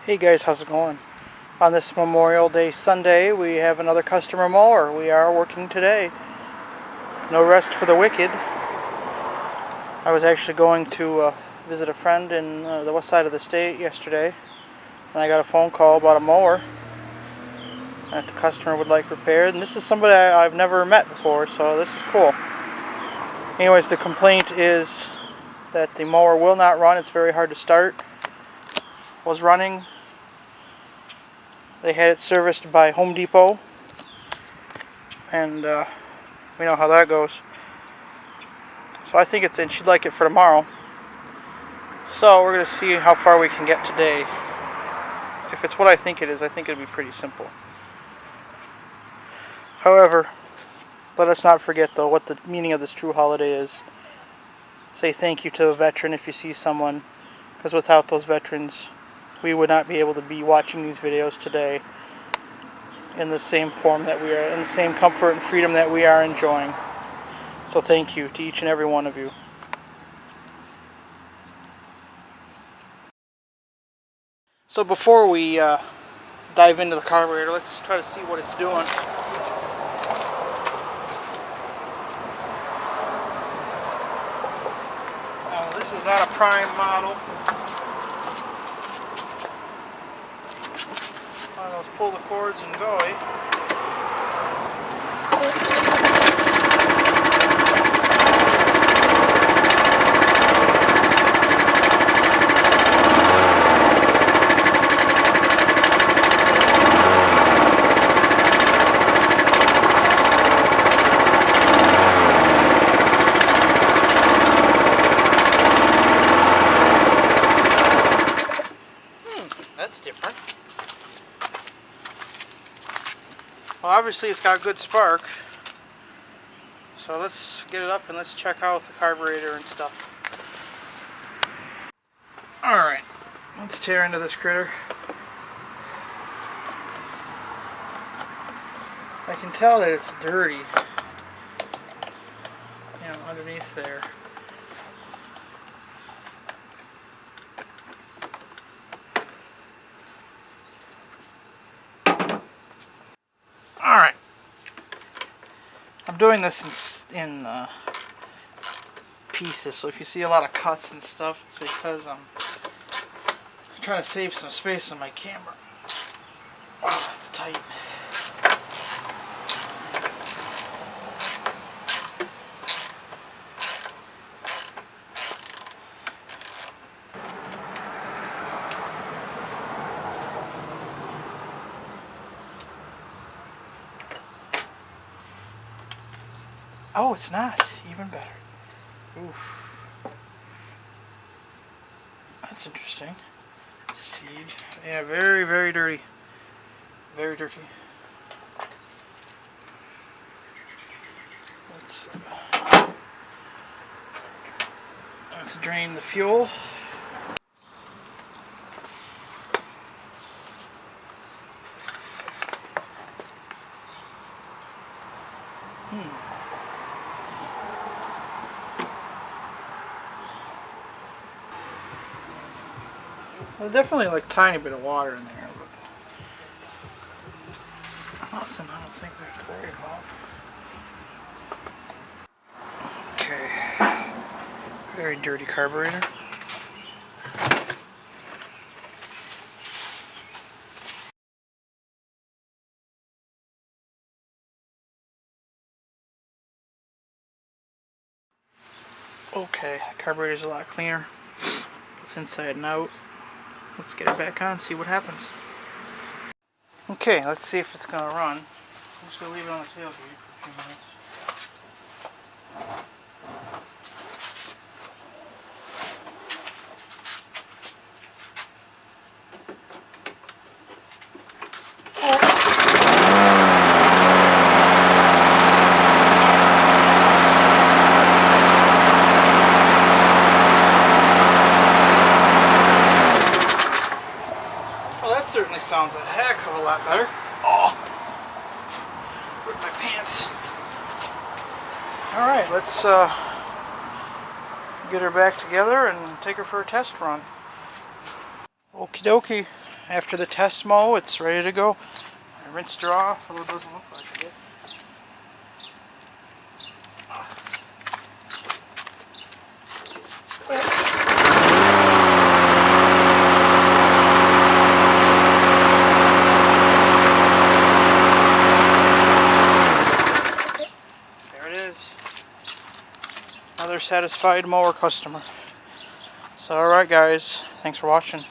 Hey guys, how's it going? On this Memorial Day Sunday, we have another customer mower. We are working today. No rest for the wicked. I was actually going to visit a friend in the west side of the state yesterday, and I got a phone call about a mower that the customer would like repaired. And this is somebody I've never met before, so this is cool. Anyways, the complaint is that the mower will not run. It's very hard to start. Was running. They had it serviced by Home Depot, and we know how that goes. So I think it's in. She'd like it for tomorrow. So we're going to see how far we can get today. If it's what I think it is, I think it'll be pretty simple. However, let us not forget though what the meaning of this true holiday is. Say thank you to a veteran if you see someone, because without those veterans, we would not be able to be watching these videos today in the same form that we are, in the same comfort and freedom that we are enjoying. So thank you to each and every one of you. So before we dive into the carburetor, let's try to see what it's doing. Now, this is not a prime model. One of those pull the cords and go, eh? That's different. Well, obviously it's got good spark. So let's get it up and let's check out the carburetor and stuff. Alright, let's tear into this critter. I can tell that it's dirty, you know, underneath there. Alright, I'm doing this in pieces, so if you see a lot of cuts and stuff, it's because I'm trying to save some space on my camera. Oh, it's tight. Oh, it's not. Even better. Oof. That's interesting. Seed. Yeah, very, very dirty. Very dirty. Let's drain the fuel. There's definitely like a tiny bit of water in there, but nothing I don't think we have to worry about. Okay. Very dirty carburetor. Okay, carburetor's a lot cleaner, both inside and out. Let's get it back on, see what happens. Okay, let's see if it's going to run. I'm just going to leave it on the tailgate for a few minutes. Certainly sounds a heck of a lot better. Oh, ripped my pants. All right, let's get her back together and take her for a test run. Okie dokie. after the test mow, it's ready to go. I rinsed her off, although it doesn't look like it. There it is. Another satisfied mower customer. So alright guys, thanks for watching.